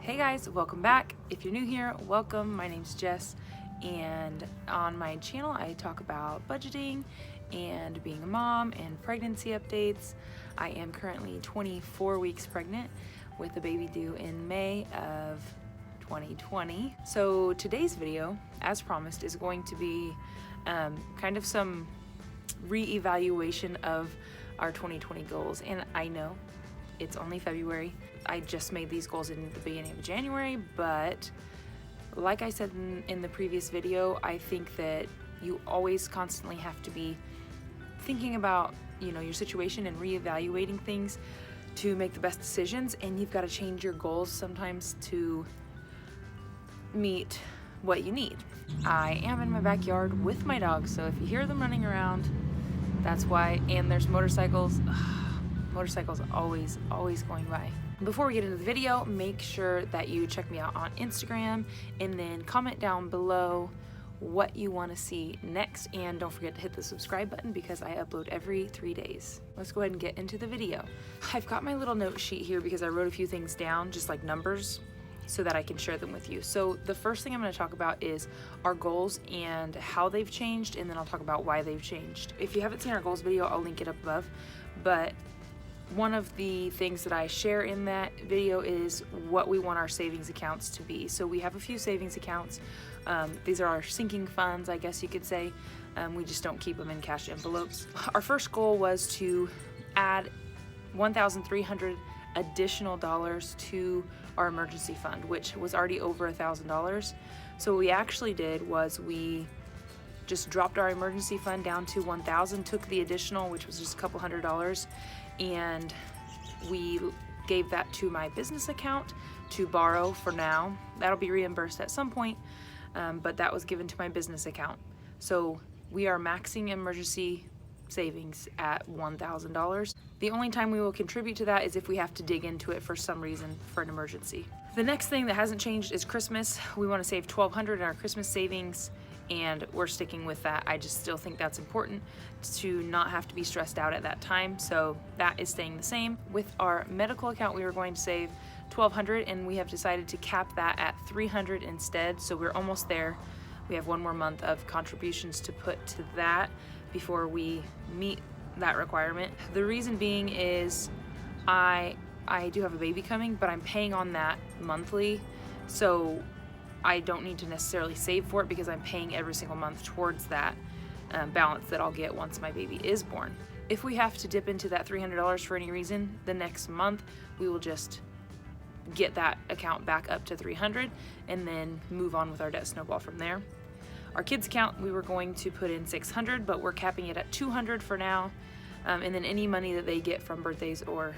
Hey guys, welcome back. If you're new here, welcome. My name's Jess, and on my channel I talk about budgeting and being a mom and pregnancy updates. I am currently 24 weeks pregnant with a baby due in May of 2020. So today's video, as promised, is going to be kind of some re-evaluation of our 2020 goals. And I know it's only February. I just made these goals in the beginning of January, but like I said in the previous video, I think that you always constantly have to be thinking about, your situation and reevaluating things to make the best decisions, and you've got to change your goals sometimes to meet what you need. I am in my backyard with my dogs, so if you hear them running around, that's why. And there's motorcycles. Motorcycles always going by. Before we get into the video, make sure that you check me out on Instagram and then comment down below what you want to see next, and don't forget to hit the subscribe button because I upload every 3 days. Let's go ahead and get into the video. I've got my little note sheet here because I wrote a few things down, just like numbers, so that I can share them with you. So the first thing I'm going to talk about is our goals and how they've changed, and then I'll talk about why they've changed. If you haven't seen our goals video, I'll link it up above, but one of the things that I share in that video is what we want our savings accounts to be. So we have a few savings accounts. These are our sinking funds, I guess you could say. We just don't keep them in cash envelopes. Our first goal was to add $1,300 additional dollars to our emergency fund, which was already over $1,000. So what we actually did was we just dropped our emergency fund down to $1,000, took the additional, which was just a couple $100s, and we gave that to my business account to borrow for now. That'll be reimbursed at some point, but that was given to my business account. So we are maxing emergency savings at $1,000. The only time we will contribute to that is if we have to dig into it for some reason for an emergency. The next thing that hasn't changed is Christmas. We want to save $1,200 in our Christmas savings, and we're sticking with that. I just still think that's important to not have to be stressed out at that time, so that is staying the same. With our medical account, we were going to save $1,200, and we have decided to cap that at $300 instead, so we're almost there. We have one more month of contributions to put to that before we meet that requirement. The reason being is I do have a baby coming, but I'm paying on that monthly, so I don't need to necessarily save for it because I'm paying every single month towards that balance that I'll get once my baby is born. If we have to dip into that $300 for any reason, the next month we will just get that account back up to $300 and then move on with our debt snowball from there. Our kids account, we were going to put in $600, but we're capping it at $200 for now, and then any money that they get from birthdays or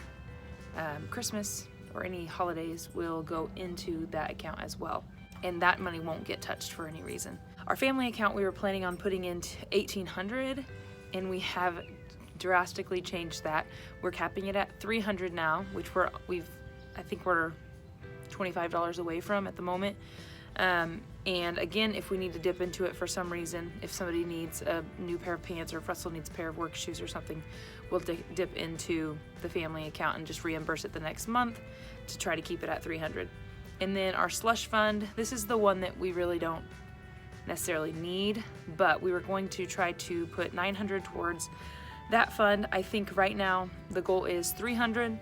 Christmas or any holidays will go into that account as well, and that money won't get touched for any reason. Our family account, we were planning on putting in $1,800, and we have drastically changed that. We're capping it at $300 now, which I think we're $25 away from at the moment. And again, if we need to dip into it for some reason, if somebody needs a new pair of pants or if Russell needs a pair of work shoes or something, we'll dip into the family account and just reimburse it the next month to try to keep it at $300. And then our slush fund, this is the one that we really don't necessarily need, but we were going to try to put $900 towards that fund. I think right now the goal is $300,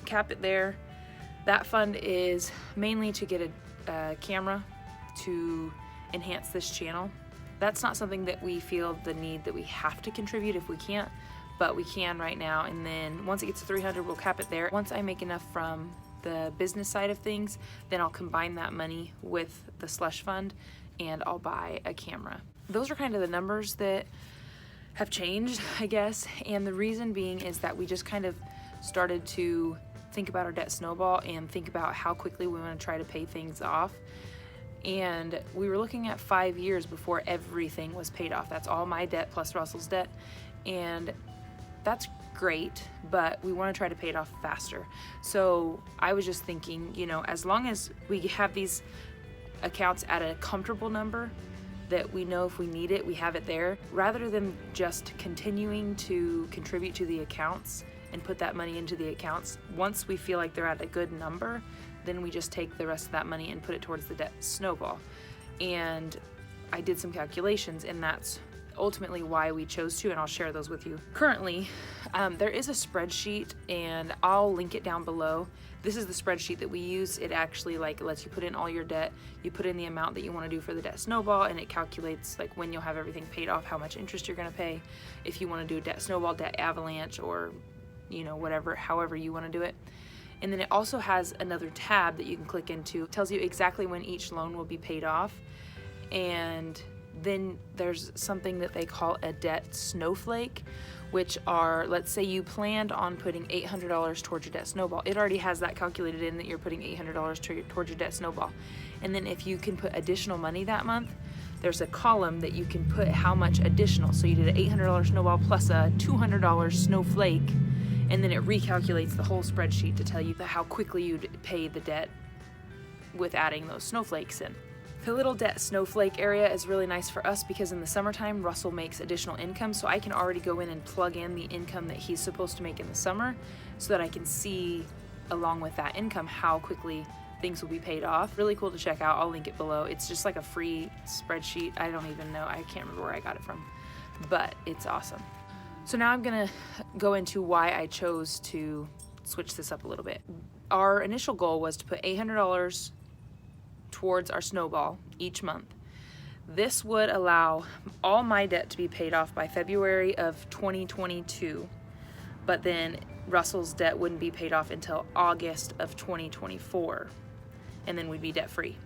cap it there. That fund is mainly to get a camera to enhance this channel. That's not something that we feel the need that we have to contribute if we can't, but we can right now. And then once it gets to $300, we'll cap it there. Once I make enough from the business side of things, then I'll combine that money with the slush fund and I'll buy a camera. Those are kind of the numbers that have changed, I guess. And the reason being is that we just kind of started to think about our debt snowball and think about how quickly we want to try to pay things off. And we were looking at 5 years before everything was paid off. That's all my debt plus Russell's debt. And that's great, but we want to try to pay it off faster. So I was just thinking, as long as we have these accounts at a comfortable number that we know if we need it, we have it there, rather than just continuing to contribute to the accounts and put that money into the accounts. Once we feel like they're at a good number, then we just take the rest of that money and put it towards the debt snowball. And I did some calculations, and that's ultimately why we chose to, and I'll share those with you. Currently, there is a spreadsheet, and I'll link it down below. This is the spreadsheet that we use. It actually like lets you put in all your debt. You put in the amount that you want to do for the debt snowball, and it calculates like when you'll have everything paid off, how much interest you're going to pay, if you want to do a debt snowball, debt avalanche, or you know, whatever, however you want to do it. And then it also has another tab that you can click into. It tells you exactly when each loan will be paid off. And then there's something that they call a debt snowflake, which are, let's say you planned on putting $800 towards your debt snowball. It already has that calculated in that you're putting $800 towards your debt snowball. And then if you can put additional money that month, there's a column that you can put how much additional. So you did an $800 snowball plus a $200 snowflake, and then it recalculates the whole spreadsheet to tell you how quickly you'd pay the debt with adding those snowflakes in. The little debt snowflake area is really nice for us because in the summertime, Russell makes additional income, so I can already go in and plug in the income that he's supposed to make in the summer so that I can see, along with that income, how quickly things will be paid off. Really cool to check out. I'll link it below. It's just like a free spreadsheet. I don't even know. I can't remember where I got it from, but it's awesome. So now I'm gonna go into why I chose to switch this up a little bit. Our initial goal was to put $800 towards our snowball each month. This would allow all my debt to be paid off by February of 2022, but then Russell's debt wouldn't be paid off until August of 2024, and then we'd be debt free.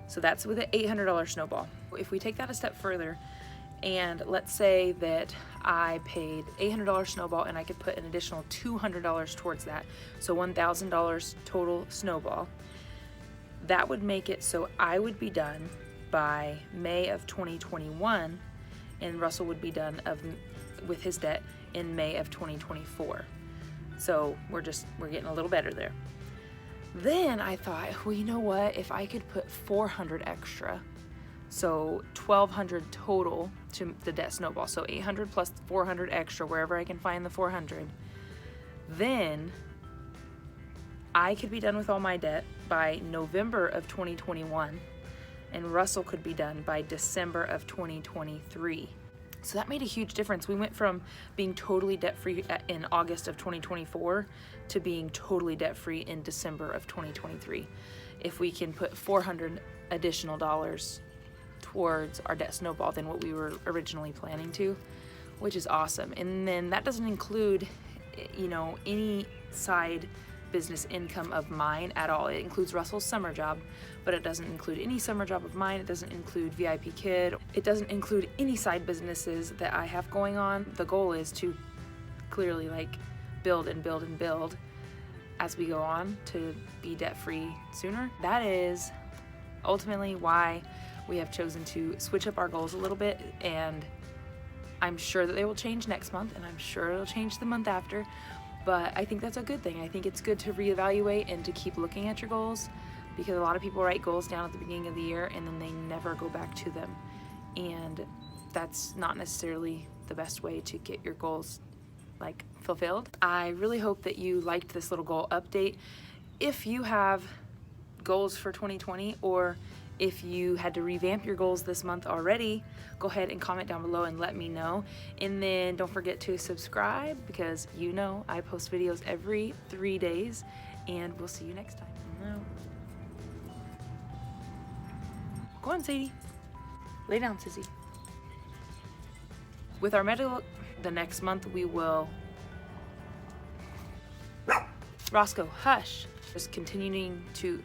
So that's with an $800 snowball. If we take that a step further, and let's say that I paid $800 snowball and I could put an additional $200 towards that, so $1,000 total snowball, that would make it so I would be done by May of 2021, and Russell would be done with his debt in May of 2024. So we're getting a little better there. Then I thought, well, you know what? If I could put 400 extra, so 1,200 total to the debt snowball, so 800 plus 400 extra wherever I can find the 400, then I could be done with all my debt by November of 2021, and Russell could be done by December of 2023. So that made a huge difference. We went from being totally debt-free in August of 2024 to being totally debt-free in December of 2023. If we can put $400 additional towards our debt snowball than what we were originally planning to, which is awesome. And then that doesn't include, you know, any side business income of mine at all. It includes Russell's summer job, but it doesn't include any summer job of mine. It doesn't include VIP Kid. It doesn't include any side businesses that I have going on. The goal is to clearly like build and build and build as we go on to be debt free sooner. That is ultimately why we have chosen to switch up our goals a little bit, and I'm sure that they will change next month, and I'm sure it'll change the month after. But I think that's a good thing. I think it's good to reevaluate and to keep looking at your goals, because a lot of people write goals down at the beginning of the year and then they never go back to them. And that's not necessarily the best way to get your goals like fulfilled. I really hope that you liked this little goal update. If you have goals for 2020, or if you had to revamp your goals this month already, go ahead and comment down below and let me know. And then don't forget to subscribe, because you know I post videos every 3 days, and we'll see you next time. Go on, Sadie. Lay down, sissy. With our medical, the next month we will... Roscoe, hush. Just continuing to